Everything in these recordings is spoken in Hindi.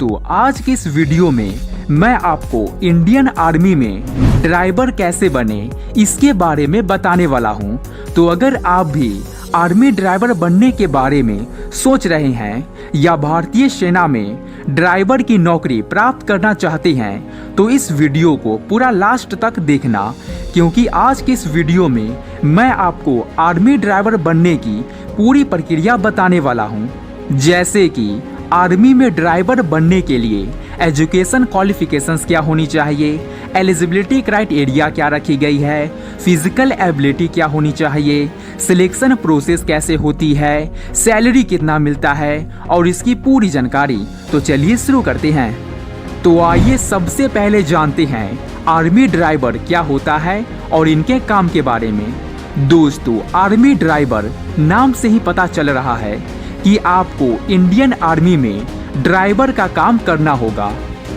तो आज की इस वीडियो में मैं आपको इंडियन आर्मी में ड्राइवर कैसे बने इसके बारे में बताने वाला हूं। तो अगर आप भी आर्मी ड्राइवर बनने के बारे में सोच रहे हैं या भारतीय सेना में ड्राइवर की नौकरी प्राप्त करना चाहते हैं तो इस वीडियो को पूरा लास्ट तक देखना, क्योंकि आज की इस वीडियो में मैं आपको आर्मी ड्राइवर बनने की पूरी प्रक्रिया बताने वाला हूं। जैसे कि आर्मी में ड्राइवर बनने के लिए एजुकेशन क्वालिफिकेशंस क्या होनी चाहिए, एलिजिबिलिटी क्राइटेरिया क्या रखी गई है, फिजिकल एबिलिटी क्या होनी चाहिए, सिलेक्शन प्रोसेस कैसे होती है, सैलरी कितना मिलता है और इसकी पूरी जानकारी। तो चलिए शुरू करते हैं। तो आइए सबसे पहले जानते हैं आर्मी ड्राइवर क्या होता है और इनके काम के बारे में। दोस्तों, आर्मी ड्राइवर नाम से ही पता चल रहा है कि आपको इंडियन आर्मी में ड्राइवर का काम करना होगा।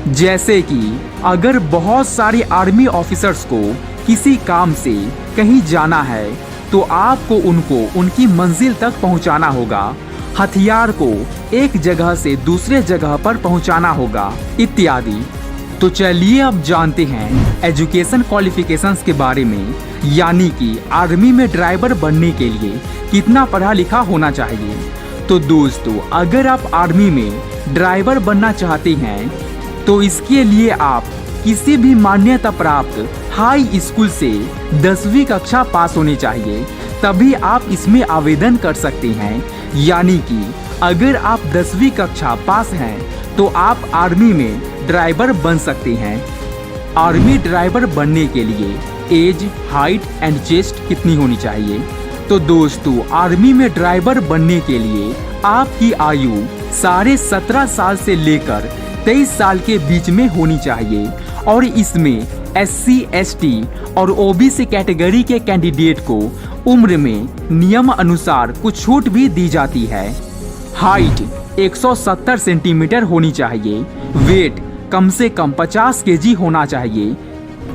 जैसे कि अगर बहुत सारे आर्मी ऑफिसर्स को किसी काम से कहीं जाना है तो आपको उनको उनकी मंजिल तक पहुंचाना होगा, हथियार को एक जगह से दूसरे जगह पर पहुंचाना होगा इत्यादि। तो चलिए अब जानते हैं एजुकेशन क्वालिफिकेशंस के बारे में, यानी कि आर्मी में ड्राइवर बनने के लिए कितना पढ़ा लिखा होना चाहिए। तो दोस्तों, अगर आप आर्मी में ड्राइवर बनना चाहते हैं तो इसके लिए आप किसी भी मान्यता प्राप्त हाई स्कूल से 10वीं कक्षा पास होनी चाहिए, तभी आप इसमें आवेदन कर सकते हैं। यानी कि अगर आप 10वीं कक्षा पास हैं तो आप आर्मी में ड्राइवर बन सकते हैं। आर्मी ड्राइवर बनने के लिए एज, हाइट एंड चेस्ट कितनी होनी चाहिए? तो दोस्तों, आर्मी में ड्राइवर बनने के लिए आपकी आयु 17.5 साल से लेकर 23 साल के बीच में होनी चाहिए और इसमें SC, ST और OBC कैटेगरी के कैंडिडेट को उम्र में नियम अनुसार कुछ छूट भी दी जाती है। हाइट 170 सेंटीमीटर होनी चाहिए। वेट कम से कम 50 kg होना चाहिए।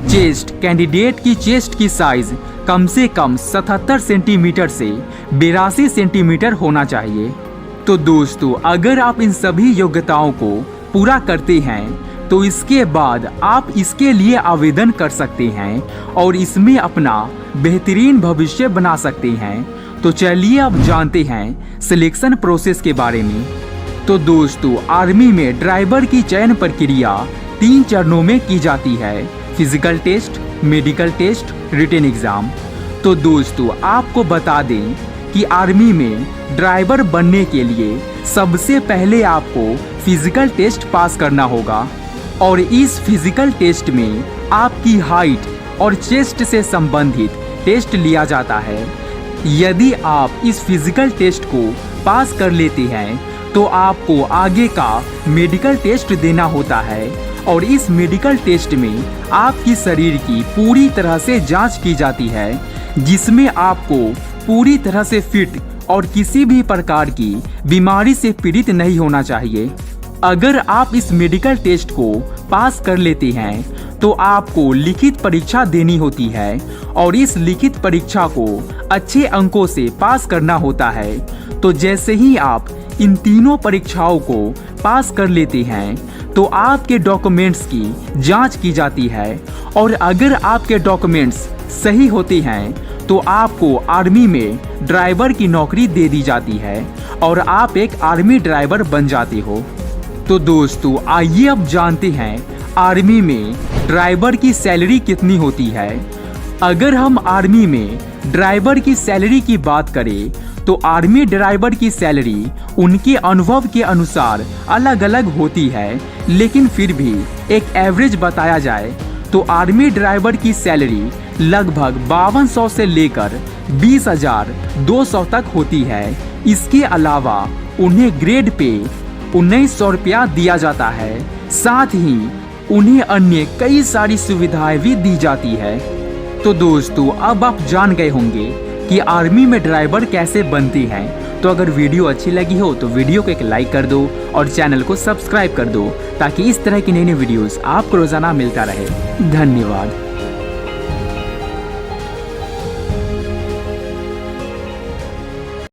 चेस्ट, कैंडिडेट की चेस्ट की साइज कम से कम 77 सेंटीमीटर से 82 सेंटीमीटर होना चाहिए। तो दोस्तों, अगर आप इन सभी योग्यताओं को पूरा करते हैं तो इसके बाद आप इसके लिए आवेदन कर सकते हैं और इसमें अपना बेहतरीन भविष्य बना सकते हैं। तो चलिए अब जानते हैं सिलेक्शन प्रोसेस के बारे में। तो दोस्तों, आर्मी में ड्राइवर की चयन प्रक्रिया 3 चरणों में की जाती है: physical test, medical test, written exam. तो दोस्तों, आपको बता दें कि आर्मी में ड्राइवर बनने के लिए सबसे पहले आपको फिजिकल टेस्ट पास करना होगा और इस फिजिकल टेस्ट में आपकी हाइट और चेस्ट से संबंधित टेस्ट लिया जाता है। यदि आप इस फिजिकल टेस्ट को पास कर लेते हैं तो आपको आगे का मेडिकल टेस्ट देना होता है और इस मेडिकल टेस्ट में आपकी शरीर की पूरी तरह से जांच की जाती है, जिसमें आपको पूरी तरह से फिट और किसी भी प्रकार की बीमारी से पीड़ित नहीं होना चाहिए। अगर आप इस मेडिकल टेस्ट को पास कर लेते हैं तो आपको लिखित परीक्षा देनी होती है और इस लिखित परीक्षा को अच्छे अंकों से पास करना होता है। तो जैसे ही आप इन तीनों परीक्षाओं को पास कर लेते हैं तो आपके डॉक्यूमेंट्स की जांच की जाती है और अगर आपके डॉक्यूमेंट्स सही होते हैं तो आपको आर्मी में ड्राइवर की नौकरी दे दी जाती है और आप एक आर्मी ड्राइवर बन जाते हो। तो दोस्तों, आइए अब जानते हैं आर्मी में ड्राइवर की सैलरी कितनी होती है। अगर हम आर्मी में ड्राइवर की सैलरी की बात करें तो आर्मी ड्राइवर की सैलरी उनके अनुभव के अनुसार अलग अलग होती है, लेकिन फिर भी एक एवरेज बताया जाए तो आर्मी ड्राइवर की सैलरी लगभग 5200 से लेकर 20,200 तक होती है। इसके अलावा उन्हें ग्रेड पे 1900 रुपया दिया जाता है, साथ ही उन्हें अन्य कई सारी सुविधाएं भी दी जाती है। तो दोस्तों, अब आप जान गए होंगे कि आर्मी में ड्राइवर कैसे बनती हैं। तो अगर वीडियो अच्छी लगी हो तो वीडियो को एक लाइक कर दो और चैनल को सब्सक्राइब कर दो ताकि इस तरह की नई नई वीडियोस आपको रोजाना मिलता रहे। धन्यवाद।